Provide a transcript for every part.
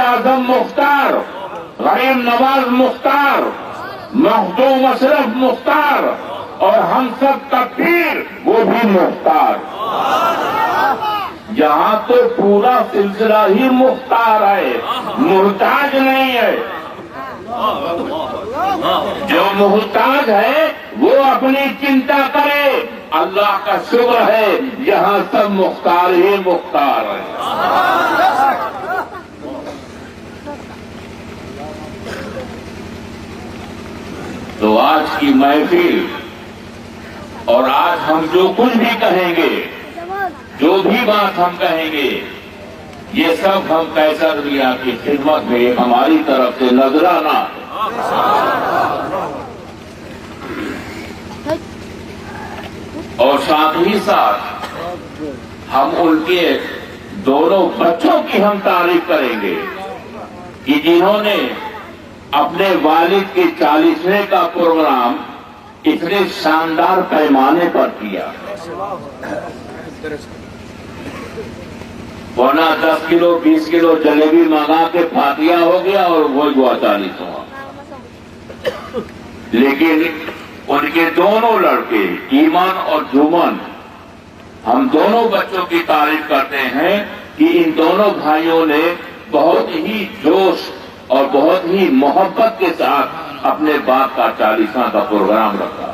اعظم مختار، غریب نواز مختار، مخدوم اشرف مختار اور ہم سب کا پیر وہ بھی مختار. یہاں تو پورا سلسلہ ہی مختار ہے، محتاج نہیں ہے. جو محتاج ہے وہ اپنی چنتا کرے. اللہ کا شکر ہے یہاں سب مختار ہی مختار ہے. تو آج کی محفل اور آج ہم جو کچھ بھی کہیں گے، جو بھی بات ہم کہیں گے، یہ سب ہم قیصر میاں کی خدمت میں ہماری طرف سے نذرانہ اور ساتھ ہی ساتھ ہم ان کے دونوں بچوں کی ہم تعریف کریں گے کہ جنہوں نے اپنے والد کے 40ویں کا پروگرام اتنے شاندار پیمانے پر کیا. ورنہ 10 کلو 20 کلو جلیبی منگا کے فاتحہ ہو گیا اور وہ ہوا 40واں. لیکن ان کے دونوں لڑکے ایمان اور جھومن، ہم دونوں بچوں کی تعریف کرتے ہیں کہ ان دونوں بھائیوں نے بہت ہی جوش اور بہت ہی محبت کے ساتھ اپنے باپ کا 40واں کا پروگرام رکھا.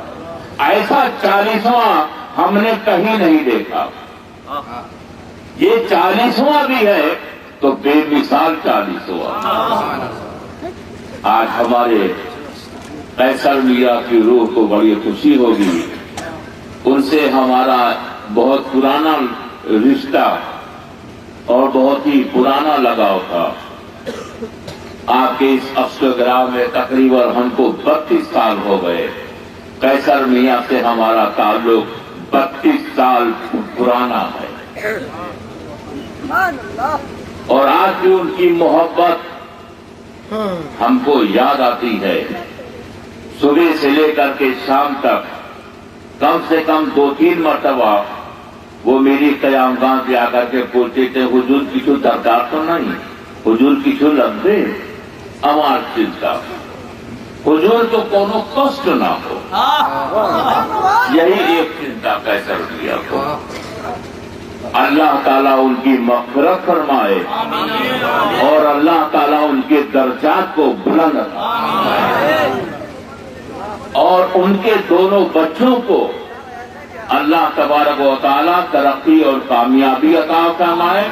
ایسا 40واں ہم نے کہیں نہیں دیکھا. یہ 40واں بھی ہے تو بے مثال 40واں. آج ہمارے قیصر میاں کی روح کو بڑی خوشی ہوگی. ان سے ہمارا بہت پرانا رشتہ اور بہت ہی پرانا لگاؤ تھا. آپ کے اس افسوگرام میں تقریباً ہم کو 32 سال ہو گئے. قیصر میاں سے ہمارا تعلق 32 سال پرانا ہے. اور آج بھی ان کی محبت ہم کو یاد آتی ہے. صبح سے لے کر کے شام تک کم سے کم 2-3 مرتبہ وہ میری قیامگاہ پہ آ کر کے پوچھتے تھے حضور کچھ درکار تو نہیں، حضور کچھ لگ دے امار چنتا، حضور تو کونو کشٹ نہ ہو. یہی ایک چنتا قیصر میاں کو. اللہ تعالیٰ ان کی مغفرت فرمائے اور اللہ تعالیٰ ان کے درجات کو بلند فرمائے اور ان کے دونوں بچوں کو اللہ تبارک و تعالیٰ ترقی اور کامیابی عطا فرمائے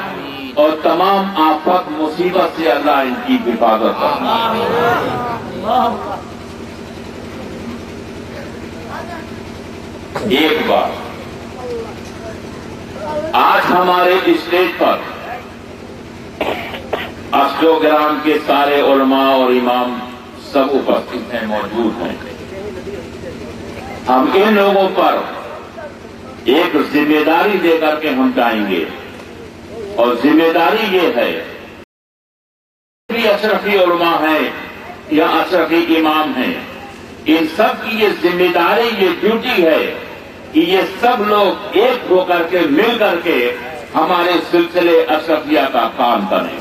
اور تمام آفت مصیبت سے اللہ ان کی حفاظت فرمائے. ایک بات، آج ہمارے اسٹیج پر اشوگرام کے سارے علماء اور امام سب اپستھت ہیں، موجود ہیں. ہم ان لوگوں پر ایک ذمہ داری دے کر کے ہم جائیں گے اور ذمہ داری یہ ہے کہ اشرفی علماء ہیں یا اشرفی امام ہیں، ان سب کی یہ ذمہ داری، یہ ڈیوٹی ہے کہ یہ سب لوگ ایک ہو کر کے مل کر کے ہمارے سلسلے اشرفیہ کا کام کریں.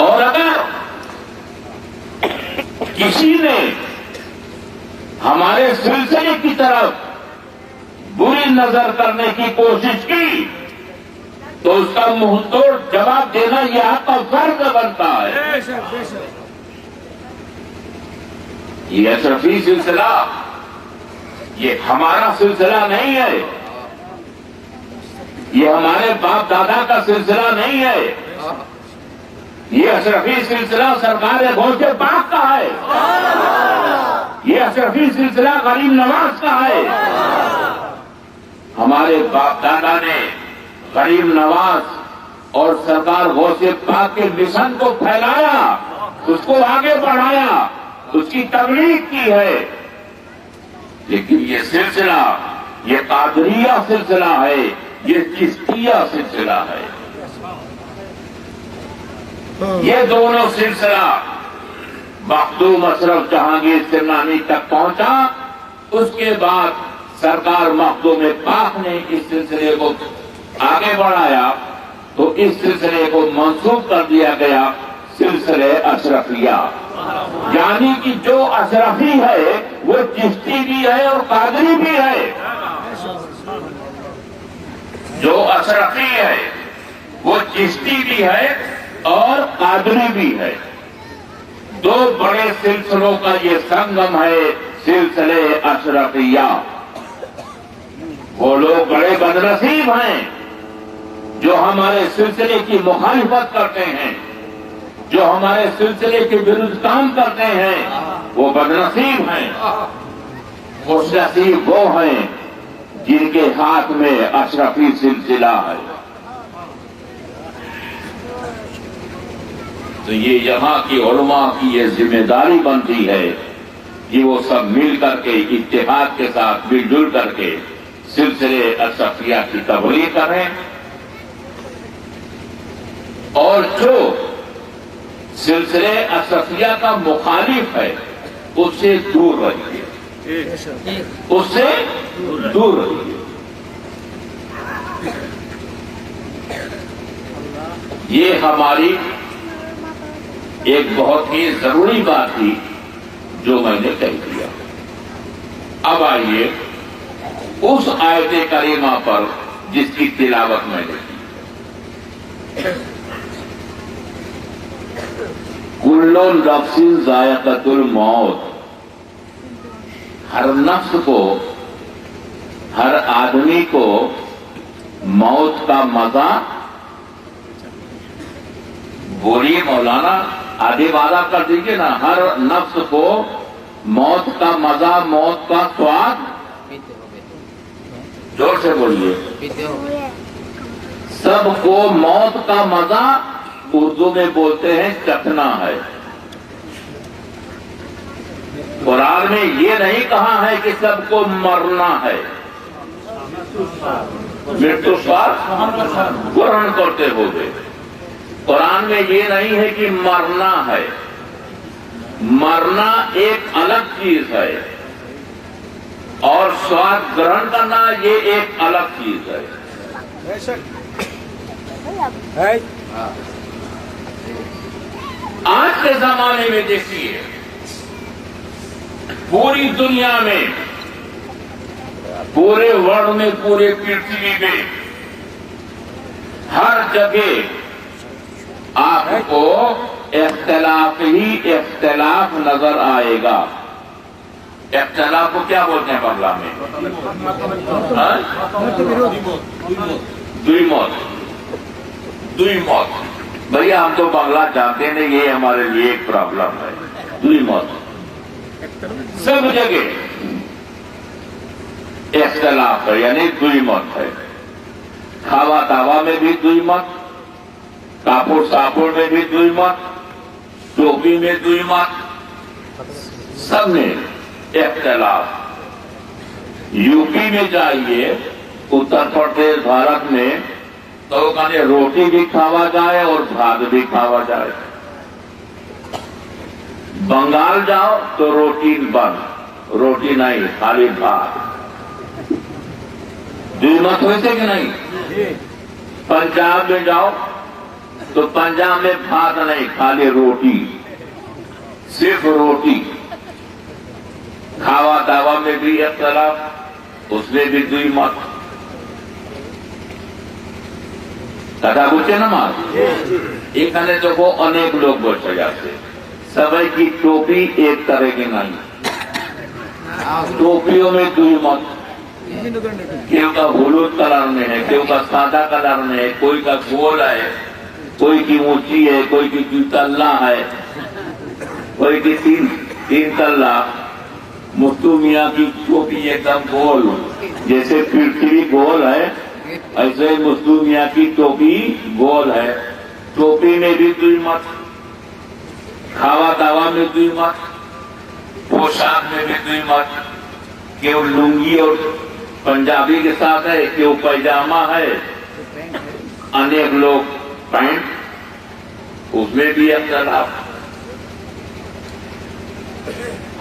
اور اگر کسی نے ہمارے سلسلے کی طرف بری نظر کرنے کی کوشش کی تو اس کا منہ توڑ جواب دینا یہ آپ کا فرض بنتا ہے. یہ اشرفی سلسلہ یہ ہمارا سلسلہ نہیں ہے، یہ ہمارے باپ دادا کا سلسلہ نہیں ہے. یہ اشرفی سلسلہ سرکار غوث پاک کا ہے. یہ اشرفی سلسلہ غریب نواز کا ہے. ہمارے باپ دادا نے غریب نواز اور سرکار غوث پاک کے مشن کو پھیلایا، اس کو آگے بڑھایا، اس کی تبلیغ کی ہے. لیکن یہ سلسلہ، یہ قادریہ سلسلہ ہے، یہ چشتیہ سلسلہ ہے. یہ دونوں سلسلہ مخدوم اشرف جہانگیر سمنانی تک پہنچا. اس کے بعد سرکار مخدوم پاک نے اس سلسلے کو آگے بڑھایا اس سلسلے کو منسوخ کر دیا گیا سلسلے اشرفیہ، یعنی کہ جو اشرفی ہے وہ چشتی بھی ہے اور قادری بھی ہے. جو اشرفی ہے وہ چشتی بھی ہے اور قادری بھی ہے. دو بڑے سلسلوں کا یہ سنگم ہے سلسلے اشرفیہ. وہ لوگ بڑے بدنصیب ہیں جو ہمارے سلسلے کی مخالفت کرتے ہیں، جو ہمارے سلسلے کے ورودھ کام کرتے ہیں، وہ بدنصیب ہیں. خوش نصیب وہ ہیں جن کے ہاتھ میں اشرفی سلسلہ ہے. تو یہ یہاں کی علماء کی یہ ذمہ داری بنتی ہے کہ وہ سب مل کر کے اتحاد کے ساتھ مل جل کر کے سلسلے اشرفیہ کی تبلیغ کریں، اور جو سلسلے اشرفیہ کا مخالف ہے اس سے دور رہیے، اس سے دور رہیے. یہ ہماری ایک بہت ہی ضروری بات تھی جو میں نے کہہ دیا. اب آئیے اس آیت کریمہ پر جس کی تلاوت میں نے کی. کل نفس ذائقۃ الموت، ہر نفس کو، ہر آدمی کو موت کا مزہ. بولیے مولانا، آدھی وعدہ کر دیجیے نا. ہر نفس کو موت کا مزہ، موت کا سواد. زور سے بولیے. سب کو موت کا مزہ اردو میں بولتے ہیں چکھنا ہے. قرآن میں یہ نہیں کہا ہے کہ سب کو مرنا ہے. مرتو سواد گرہن کرتے ہو گئے. قرآن میں یہ نہیں ہے کہ مرنا ہے. مرنا ایک الگ چیز ہے اور سواد گرہن کرنا یہ ایک الگ چیز ہے. آج کے زمانے میں دیکھیے پوری دنیا میں، پورے ورلڈ میں، پورے پرتھوی میں ہر جگہ آپ کو اختلاف ہی اختلاف نظر آئے گا. اختلاف کو کیا بولتے ہیں بنگلہ میں؟ دوئی موت. دوئی موت. بھیا ہم تو بنگلہ جانتے نہیں، یہ ہمارے لیے ایک پرابلم ہے. دوئی موت. سب جگہ اختلاف ہے، یعنی دوئی موت ہے. کھاوا داوا میں بھی دوئی موت، کاپڑ ساپڑ میں بھی دوئی موت، ٹوپی میں دوئی موت، سب میں اختلاف. یو پی میں جائیے، اتر پردیش، بھارت میں تو کہنے روٹی بھی کھاوا جائے اور بھات بھی کھاوا جائے. بنگال جاؤ تو روٹی بند، روٹی نہیں، خالی بھات. دوئی موت ہوئے کہ نہیں؟ پنجاب میں جاؤ تو پنجاب میں بھات نہیں، خالی روٹی، صرف روٹی. کھاوا داوا میں بھی اختلاف، اس میں بھی دوئی موت. کتا بچے نا مار ایکھانے تو وہ انیک لوگ بچے جاتے. سبھی کی ٹوپی ایک طرح کی نہیں. ٹوپیوں میں دوئی موت. کیوں کا ہلود کلر میں ہے، کیوں کا سادہ کلر میں ہے، کوئی کا گول ہے، کوئی کی اونچی ہے، کوئی کی تلہ ہے، کوئی کی تین تلہ. مستو میاں کی ٹوپی ایک دم گول، جیسے پرتھوی گول ہے ایسے مستو میاں کی ٹوپی گول ہے. ٹوپی میں بھی دوئی مت، کھاوا داوا میں دوئی مت، پوشاک میں بھی دوئی مت. کیوں لنگی اور پنجابی کے ساتھ ہے، کیوں پیجامہ ہے، انیک لوگ پینٹ، اس میں بھی اختلاف.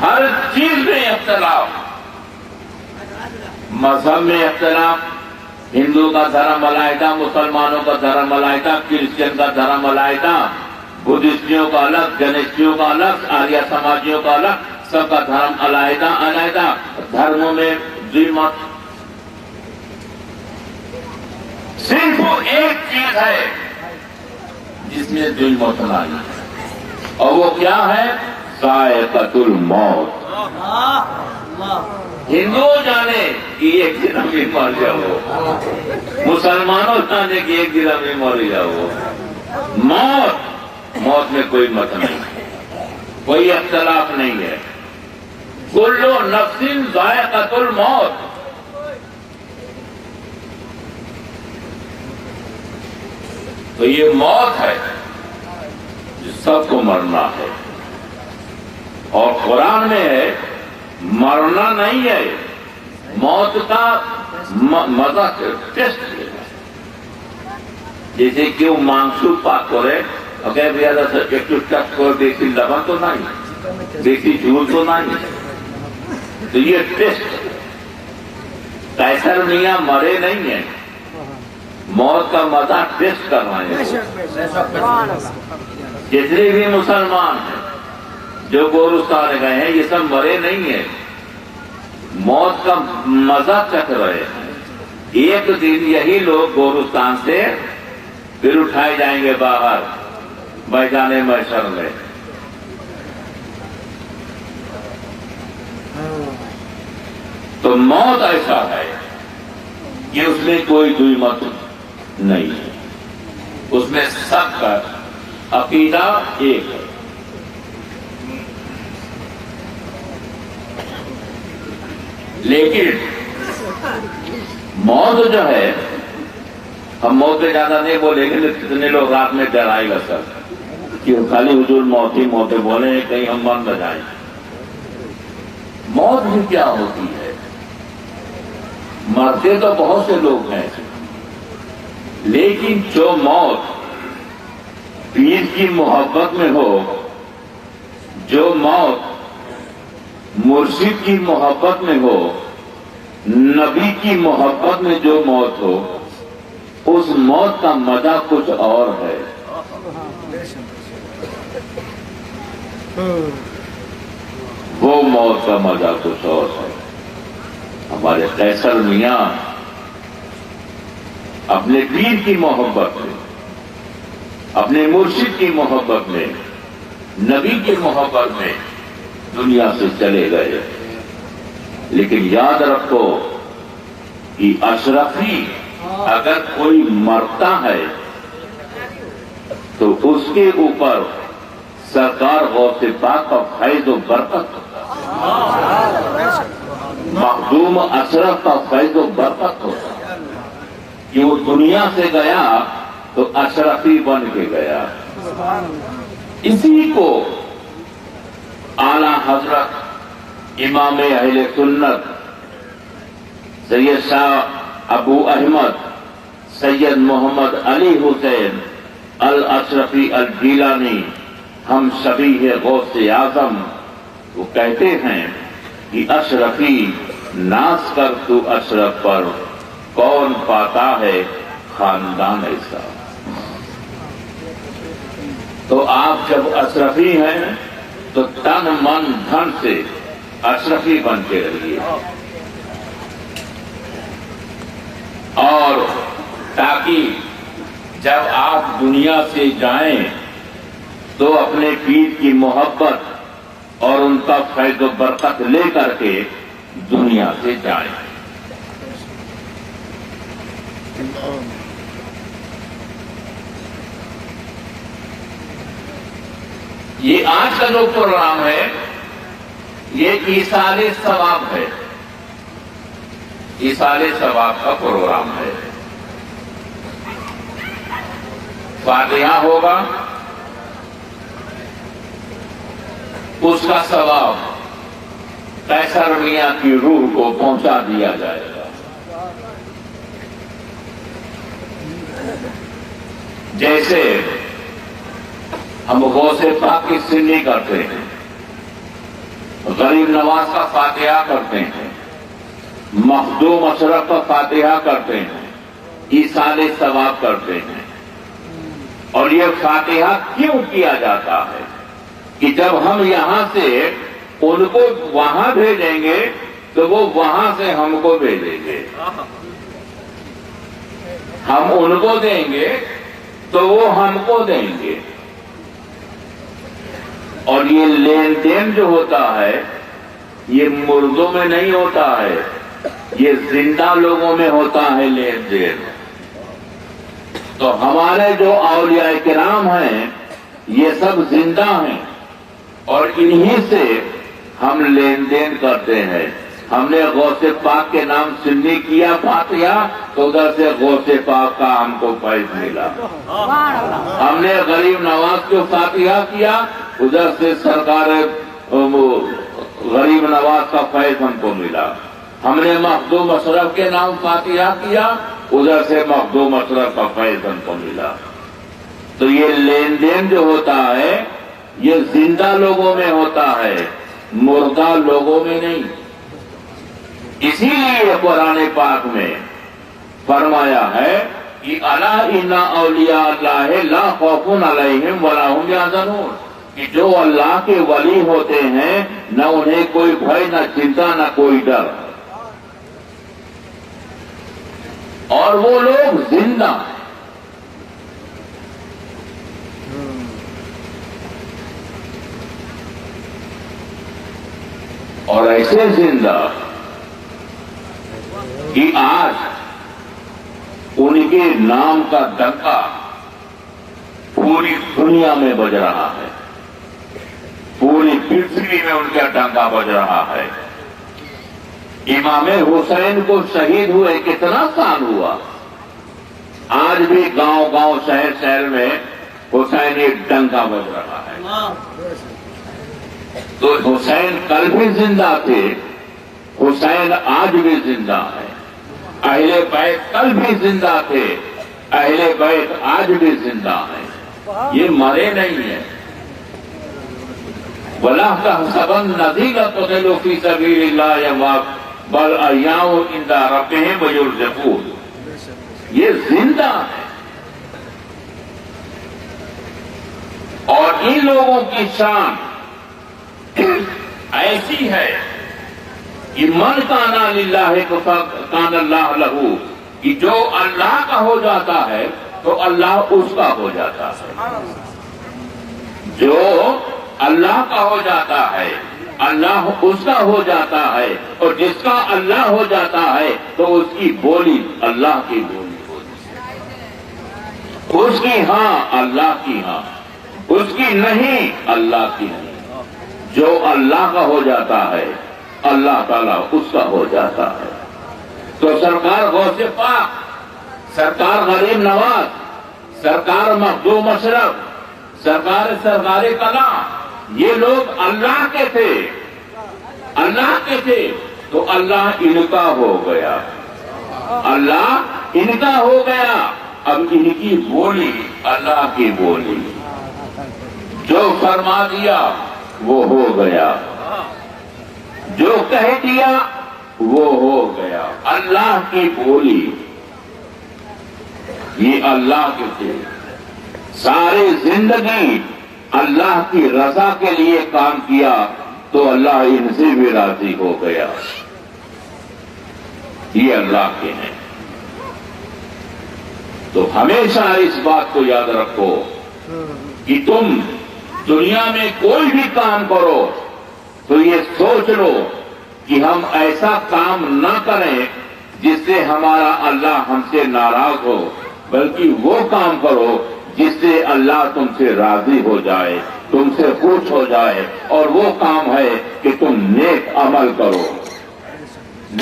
ہر چیز میں اختلاف. مذہب میں اختلاف، ہندو کا دھرم علیحدہ، مسلمانوں کا دھرم علیحدہ، کرسچن کا دھرم علیحدہ، بدھسٹیوں کا الگ، جینیسٹیوں کا الگ، آریہ سماجیوں کا الگ، سب کا دھرم علیحدہ علیحدہ، دھرموں میں دوئی مت۔ صرف ایک چیز ہے جس میں دوئی مت نہیں، اور وہ کیا ہے؟ ذائقۃ الموت۔ ہندو جانے کہ ایک دن ہم بھی مر جاؤ، مسلمانوں جانے کہ ایک دن ہم بھی مر جاؤ۔ موت میں کوئی مت نہیں، کوئی اختلاف نہیں ہے۔ کل نفس ذائقۃ الموت۔ تو یہ موت ہے جو سب کو مرنا ہے، اور قرآن میں ہے مرنا نہیں ہے، موت کا مزہ ٹیسٹ ہے۔ جیسے کہ وہ مانسو پاک کرے اگر ایک ٹچ کر دیکھی لبن تو نہیں، دیکھی جھول تو نہیں، تو یہ ٹیسٹ۔ قیصر میاں مرے نہیں ہیں، موت کا مزہ ٹیسٹ کرنا ہے۔ جتنے بھی مسلمان ہیں جو گورستان گئے ہیں، یہ سب مرے نہیں ہیں، موت کا مزہ چکھ رہے ہیں۔ ایک دن یہی لوگ گورستان سے پھر اٹھائے جائیں گے باہر میدان محشر میں۔ تو موت ایسا ہے کہ اس میں کوئی دوئی مت نہیں ہے، اس میں سب کا عقیدہ ایک ہے۔ لیکن موت جو ہے، ہم موت پہ زیادہ نہیں بولیں گے، کتنے لوگ رات میں ڈرائے گا سر کہ خالی حضور موت ہی موتیں بولے ہیں، کہیں ہم مر نہ جائیں۔ موت بھی کیا ہوتی ہے؟ مرتے تو بہت سے لوگ ہیں، لیکن جو موت پیر کی محبت میں ہو، جو موت مرشد کی محبت میں ہو، نبی کی محبت میں جو موت ہو، اس موت کا مزہ کچھ اور ہے۔ وہ موت کا مزہ کچھ اور ہے۔ ہمارے قیصر میاں اپنے پیر کی محبت میں، اپنے مرشد کی محبت میں، نبی کی محبت میں دنیا سے چلے گئے۔ لیکن یاد رکھو کہ اشرفی اگر کوئی مرتا ہے تو اس کے اوپر سرکار غوث پاک کا فیض و برکت ہوتا ہے، مخدوم اشرف کا فیض و برکت ہوتا ہے کہ وہ دنیا سے گیا تو اشرفی بن کے گیا۔ اسی کو اعلی حضرت امام اہل سنت سید شاہ ابو احمد سید محمد علی حسین الاشرفی الجیلانی، ہم سبھی ہے غوث اعظم، وہ کہتے ہیں کہ اشرفی ناز کر تو اشرف پر، کون پاتا ہے خاندان ایسا۔ تو آپ جب اشرفی ہیں تو تن من دھن سے اشرفی بن کے رہیے، اور تاکہ جب آپ دنیا سے جائیں تو اپنے پیر کی محبت اور ان کا فیض و برکت لے کر کے دنیا سے جائیں۔ یہ آج کا جو پروگرام ہے یہ ایصال ثواب ہے، ایصال ثواب کا پروگرام ہے۔ فاتحہ ہوگا، اس کا ثواب قیصر میاں کی روح کو پہنچا دیا جائے گا۔ جیسے ہم غوث پاک کی سنی کرتے ہیں، غریب نواز کا فاتحہ کرتے ہیں، مخدوم اشرف کا فاتحہ کرتے ہیں، ایصال ثواب کرتے ہیں. اور یہ فاتحہ کیوں کیا جاتا ہے کہ جب ہم یہاں سے ان کو وہاں بھیجیں گے تو وہ وہاں سے ہم کو بھیجیں گے. ہم ان کو دیں گے تو وہ ہم کو دیں گے. اور یہ لین دین جو ہوتا ہے یہ مردوں میں نہیں ہوتا ہے, یہ زندہ لوگوں میں ہوتا ہے لین دین. تو ہمارے جو اولیاء کرام ہیں یہ سب زندہ ہیں اور انہی سے ہم لین دین کرتے ہیں. ہم نے غوث پاک کے نام سنی کیا فاتحہ تو ادھر سے غوث پاک کا ہم کو فیض ملا. ہم نے غریب نواز کو فاتحہ کیا ادھر سے سرکار غریب نواز کا فیض ہم کو ملا. ہم نے مخدوم اشرف کے نام فاتحہ کیا ادھر سے مخدوم اشرف کا فیض ہم کو ملا. تو یہ لین دین جو ہوتا ہے یہ زندہ لوگوں میں ہوتا ہے, مردہ لوگوں میں نہیں. اسی لیے قرآن پاک میں فرمایا ہے کہ الا ان اولیاء اللہ لا خوف علیہم ولا هم یحزنون, کہ جو اللہ کے ولی ہوتے ہیں نہ انہیں کوئی بھے نہ چنتا نہ کوئی ڈر, اور وہ لوگ زندہ ہیں. اور ایسے زندہ کہ آج ان کے نام کا ڈنکا پوری دنیا میں بج رہا ہے, پوری پرتھوی میں ان کا ڈنکا بج رہا ہے. امام حسین کو شہید ہوئے کتنا سال ہوا, آج بھی گاؤں گاؤں شہر شہر میں حسین ایک ڈنکا بج رہا ہے. تو حسین کل بھی زندہ تھے, حسین آج بھی زندہ ہے. اہل بیت کل بھی زندہ تھے, اہل بیت آج بھی زندہ ہیں, یہ مرے نہیں ہیں. وَلَا تَحْسَبَنَّ الَّذِينَ قُتِلُوا فِي سَبِيلِ اللَّهِ أَمْوَاتٌ بَلْ أَحْيَاءٌ عِندَ رَبِّهِمْ يُرْزَقُونَ. یہ زندہ ہے. اور ان لوگوں کی شان ایسی ہے کہ من کان للہ کان اللہ لہو, کہ جو اللہ کا ہو جاتا ہے تو اللہ اس کا ہو جاتا ہے. جو اللہ کا ہو جاتا ہے اللہ اس کا ہو جاتا ہے, اور جس کا اللہ ہو جاتا ہے تو اس کی بولی اللہ کی بولی ہوتی ہے. اس کی ہاں اللہ کی ہاں, اس کی نہیں اللہ کی نہیں. جو اللہ کا ہو جاتا ہے اللہ تعالیٰ اس کا ہو جاتا ہے. تو سرکار غوث پاک, سرکار غریب نواز, سرکار مخدوم اشرف, سرکار کلام, یہ لوگ اللہ کے تھے, اللہ کے تھے. تو اللہ ان کا ہو گیا, اللہ ان کا ہو گیا. اب ان کی بولی اللہ کی بولی, جو فرما دیا وہ ہو گیا, جو کہہ دیا وہ ہو گیا. اللہ کی بولی, یہ اللہ کے تھے. ساری زندگی اللہ کی رضا کے لیے کام کیا تو اللہ ان سے بھی راضی ہو گیا. یہ اللہ کے ہیں. تو ہمیشہ اس بات کو یاد رکھو کہ تم دنیا میں کوئی بھی کام کرو تو یہ سوچ لو کہ ہم ایسا کام نہ کریں جس سے ہمارا اللہ ہم سے ناراض ہو, بلکہ وہ کام کرو جس سے اللہ تم سے راضی ہو جائے, تم سے خوش ہو جائے. اور وہ کام ہے کہ تم نیک عمل کرو,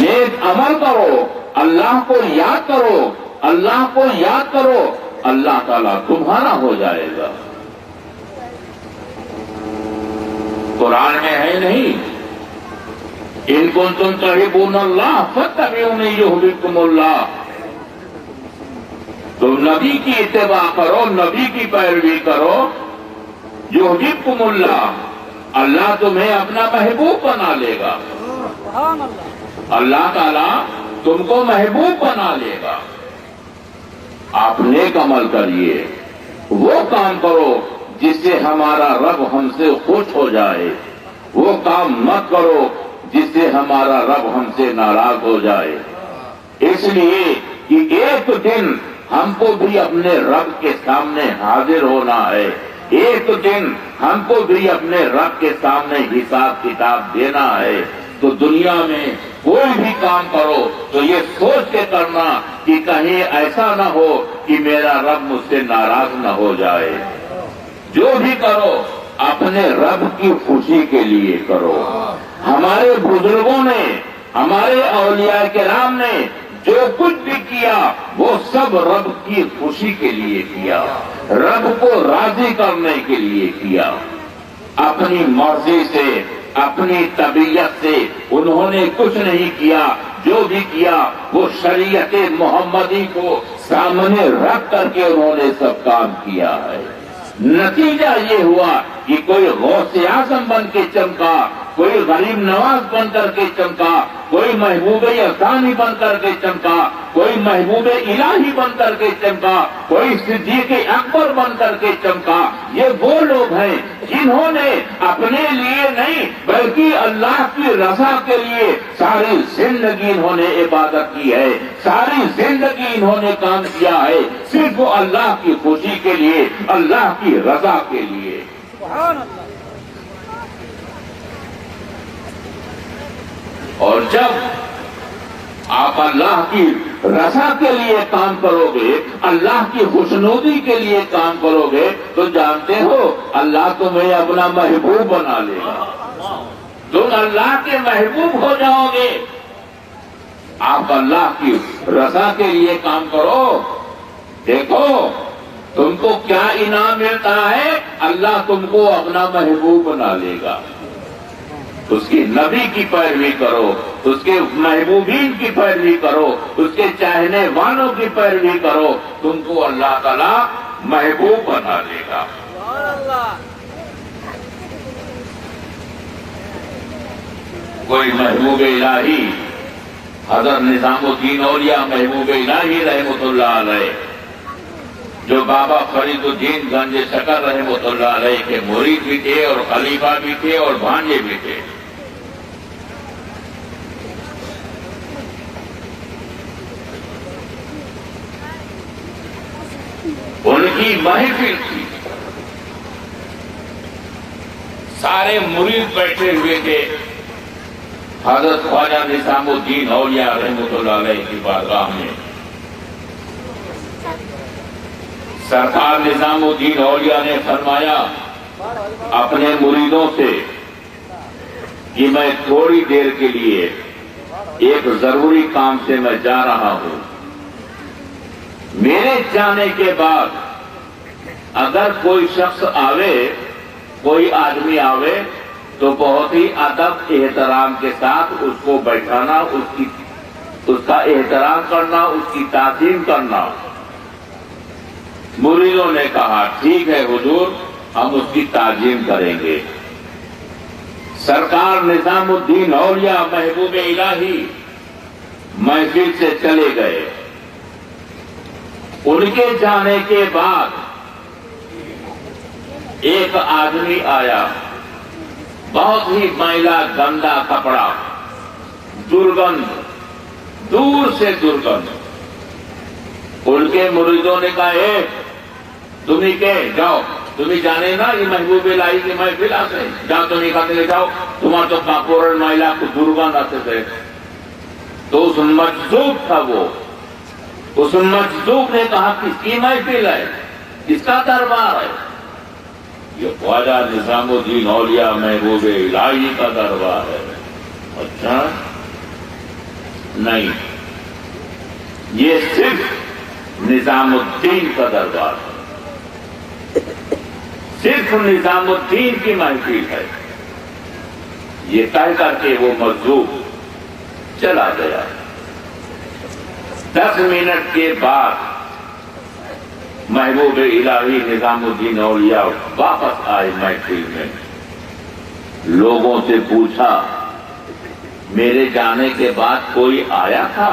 نیک عمل کرو, اللہ کو یاد کرو, اللہ کو یاد کرو, اللہ تعالیٰ تمہارا ہو جائے گا. قرآن میں ہے نہیں, ان کنتم تحبون اللہ فاتبعونی یحببکم اللہ. تم نبی کی اتباع کرو, نبی کی پیروی کرو, یحببکم اللہ, اللہ تمہیں اپنا محبوب بنا لے گا. اللہ تعالیٰ تم کو محبوب بنا لے گا. آپ نیک عمل کریے، وہ کام کرو جس سے ہمارا رب ہم سے خوش ہو جائے، وہ کام مت کرو جس سے ہمارا رب ہم سے ناراض ہو جائے۔ اس لیے کہ ایک دن ہم کو بھی اپنے رب کے سامنے حاضر ہونا ہے، ایک دن ہم کو بھی اپنے رب کے سامنے حساب کتاب دینا ہے۔ تو دنیا میں کوئی بھی کام کرو تو یہ سوچ کے کرنا کہ کہیں ایسا نہ ہو کہ میرا رب مجھ سے ناراض نہ ہو جائے۔ جو بھی کرو اپنے رب کی خوشی کے لیے کرو۔ ہمارے بزرگوں نے، ہمارے اولیاء کرام نے جو کچھ بھی کیا وہ سب رب کی خوشی کے لیے کیا، رب کو راضی کرنے کے لیے کیا۔ اپنی مرضی سے، اپنی طبیعت سے انہوں نے کچھ نہیں کیا، جو بھی کیا وہ شریعت محمدی کو سامنے رکھ کر کے انہوں نے سب کام کیا ہے۔ نتیجہ یہ ہوا کہ کوئی غوث اعظم بن کے چمکا، کوئی غریب نواز بن کر کے چمکا، کوئی محبوب ثانی بن کر کے چمکا، کوئی محبوب الہی بن کر کے چمکا، کوئی صدیق اکبر بن کر کے چمکا۔ یہ وہ لوگ ہیں جنہوں نے اپنے لیے نہیں بلکہ اللہ کی رضا کے لیے ساری زندگی انہوں نے عبادت کی ہے، ساری زندگی انہوں نے کام کیا ہے، صرف اللہ کی خوشی کے لیے، اللہ کی رضا کے لیے۔ سبحان اللہ۔ اور جب آپ اللہ کی رضا کے لیے کام کرو گے، اللہ کی خوشنودی کے لیے کام کرو گے تو جانتے ہو اللہ تمہیں اپنا محبوب بنا لے گا، تم اللہ کے محبوب ہو جاؤ گے۔ آپ اللہ کی رضا کے لیے کام کرو، دیکھو تم کو کیا انعام ملتا ہے، اللہ تم کو اپنا محبوب بنا لے گا۔ اس کی نبی کی پیروی کرو، اس کے محبوبین کی پیروی کرو، اس کے چاہنے والوں کی پیروی کرو، تم کو اللہ تعالیٰ محبوب بنا لے گا۔ سبحان اللہ۔ کوئی محبوب الہی، حضرت نظام الدین اولیاء محبوب الہی رحمۃ اللہ علیہ، جو بابا فرید الدین گنج شکر رحمۃ اللہ علیہ کے مرید بھی تھے اور خلیفہ بھی تھے اور بھانجے بھی تھے۔ ان کی محفل تھی، سارے مرید بیٹھے ہوئے تھے حضرت خواجہ نظام الدین اولیاء رحمۃ اللہ علیہ کی بارگاہ میں۔ سرکار نظام الدین اولیاء نے فرمایا اپنے مریدوں سے کہ میں تھوڑی دیر کے لیے ایک ضروری کام سے میں جا رہا ہوں، میرے جانے کے بعد اگر کوئی شخص آوے، کوئی آدمی آوے تو بہت ہی ادب احترام کے ساتھ اس کو بیٹھانا، اس کا احترام کرنا، اس کی تعظیم کرنا۔ مریدوں نے کہا ٹھیک ہے حضور، ہم اس کی تعظیم کریں گے۔ سرکار نظام الدین اولیاء محبوب الہی محفل سے چلے گئے۔ ان کے جانے کے بعد ایک آدمی آیا، بہت ہی میلا گندا کپڑا، درگند، دور سے درگند۔ ان کے مریدوں نے کہا اے تمہیں کہ جاؤ، تمہیں جانے نا یہ محبوب الہی کی محفل آتے، جاؤ تمہیں کہتے لے جاؤ، تمہارا تو کاپورن میلا کو درگند آتے تھے۔ تو اس مجذوب تھا وہ، اس مجذوب نے کہا کس کی محفل ہے، کس کا دربار ہے؟ یہ خواجہ نظام الدین اولیاء محبوب الہی کا دربار ہے۔ اچھا نہیں، یہ صرف نظام الدین کا دربار ہے، صرف نظام الدین کی محفل ہے۔ یہ کہہ کر کے وہ مجذوب چلا گیا۔ 10 منٹ کے بعد محبوب الہی نظام الدین اولیاء واپس آئے محفل میں۔ لوگوں سے پوچھا میرے جانے کے بعد کوئی آیا تھا؟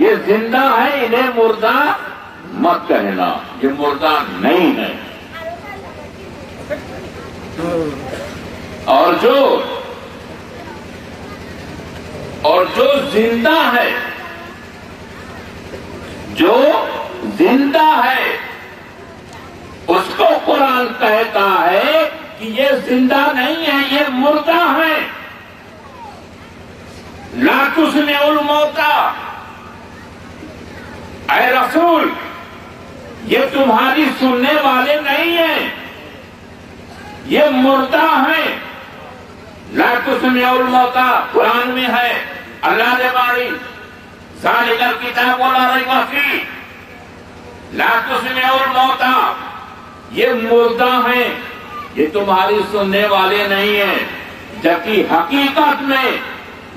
یہ زندہ ہے، انہیں مردہ مت کہنا، یہ مردہ نہیں ہے۔ اور جو زندہ ہے، جو زندہ ہے، اس کو قرآن کہتا ہے کہ یہ زندہ نہیں ہے، یہ مردہ ہے۔ لا تسمع الموتى، اے رسول یہ تمہاری سننے والے نہیں ہیں، یہ مردہ ہیں۔ لا تسمع الموتى قرآن میں ہے، اللہ نے ماری ذالک الکتاب لا ریب فیہ، لا تسمع الموتى، یہ مردہ ہیں، یہ تمہاری سننے والے نہیں ہیں، جبکہ حقیقت میں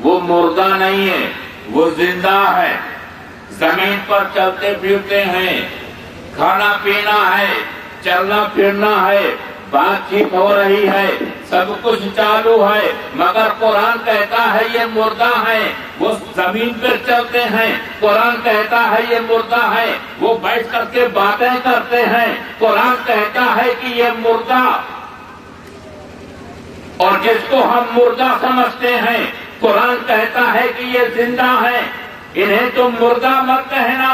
وہ مردہ نہیں ہے، وہ زندہ ہے، زمین پر چلتے پھرتے ہیں، کھانا پینا ہے، چلنا پھرنا ہے، بات چیت ہو رہی ہے، سب کچھ چالو ہے، مگر قرآن کہتا ہے یہ مردہ ہے۔ وہ زمین پر چلتے ہیں، قرآن کہتا ہے یہ مردہ ہے۔ وہ بیٹھ کر کے باتیں کرتے ہیں، قرآن کہتا ہے کہ یہ مردہ۔ اور جس کو ہم مردہ سمجھتے ہیں، قرآن کہتا ہے کہ یہ زندہ ہے، انہیں تو مردہ مت کہنا،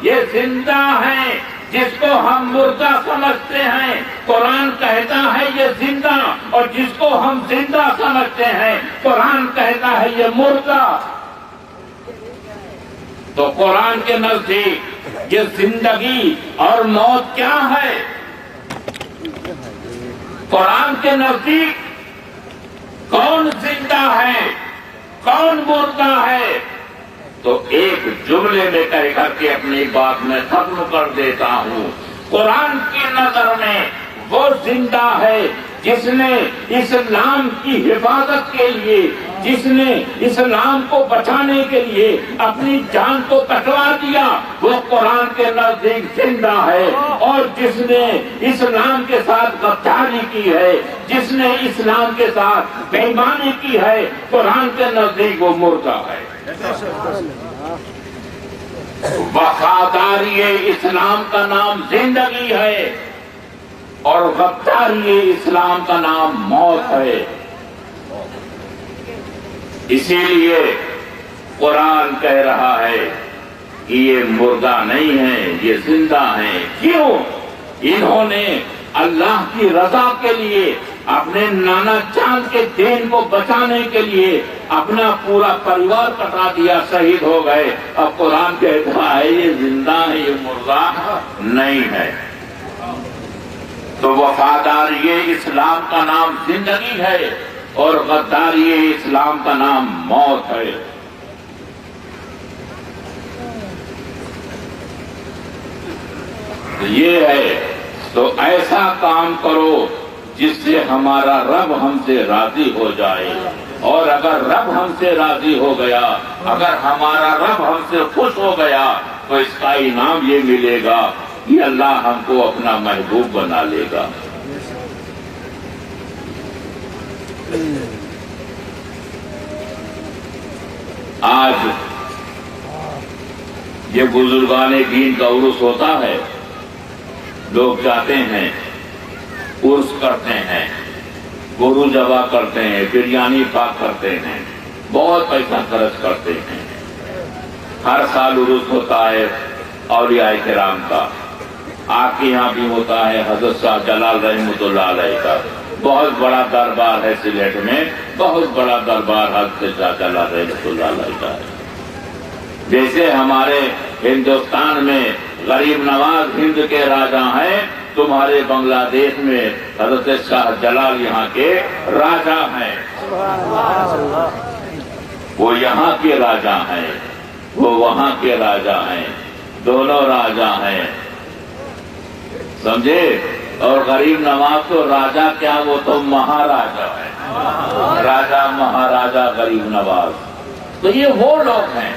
یہ زندہ ہے۔ جس کو ہم مردہ سمجھتے ہیں، قرآن کہتا ہے یہ زندہ، اور جس کو ہم زندہ سمجھتے ہیں، قرآن کہتا ہے یہ مردہ۔ تو قرآن کے نزدیک یہ زندگی اور موت کیا ہے؟ قرآن کے نزدیک کون زندہ ہے، کون مردہ ہے؟ تو ایک جملے میں کہہ کر کے اپنی بات میں ختم کر دیتا ہوں۔ قرآن کی نظر میں وہ زندہ ہے جس نے اسلام کی حفاظت کے لیے، جس نے اسلام کو بچانے کے لیے اپنی جان کو کٹوا دیا، وہ قرآن کے نزدیک زندہ ہے۔ اور جس نے اسلام کے ساتھ غداری کی ہے، جس نے اسلام کے ساتھ بے ایمانی کی ہے، قرآن کے نزدیک وہ مردہ ہے۔ وفاداری اسلام کا نام زندگی ہے، اور غداری اسلام کا نام موت ہے۔ اسی لیے قرآن کہہ رہا ہے کہ یہ مردہ نہیں ہے، یہ زندہ ہیں۔ کیوں؟ انہوں نے اللہ کی رضا کے لیے، اپنے نانا چاند کے دین کو بچانے کے لیے اپنا پورا پریوار کٹا دیا، شہید ہو گئے۔ اب قرآن کہتا ہے یہ زندہ ہے، یہ مردہ نہیں ہے۔ تو وفاداری اسلام کا نام زندگی ہے، اور غداری اسلام کا نام موت ہے۔ تو یہ ہے، تو ایسا کام کرو جس سے ہمارا رب ہم سے راضی ہو جائے، اور اگر رب ہم سے راضی ہو گیا، اگر ہمارا رب ہم سے خوش ہو گیا، تو اس کا انعام یہ ملے گا کہ اللہ ہم کو اپنا محبوب بنا لے گا۔ آج یہ بزرگان دین کا عرس ہوتا ہے، لوگ جاتے ہیں، عرس کرتے ہیں، گرو ذبح کرتے ہیں، بریانی پاک کرتے ہیں، بہت پیسہ خرچ کرتے ہیں۔ ہر سال عرس ہوتا ہے اولیاء کرام کا، آپ کے یہاں بھی ہوتا ہے حضرت شاہ جلال رحمۃ اللہ علیہ کا، بہت بڑا دربار ہے سلیٹ میں، بہت بڑا دربار حضرت شاہ جلال رحمۃ اللہ علیہ کا ہے۔ جیسے ہمارے ہندوستان میں غریب نواز ہند کے راجا ہیں، تمہارے بنگلہ دیش میں حضرت شاہ جلال یہاں کے راجا ہیں۔ وہ یہاں کے راجا ہیں، وہ وہاں کے راجا ہیں، دونوں راجا ہیں، سمجھے؟ اور غریب نواز تو راجا کیا، وہ تو مہاراجا ہے، راجا مہاراجا غریب نواز۔ تو یہ وہ لوگ ہیں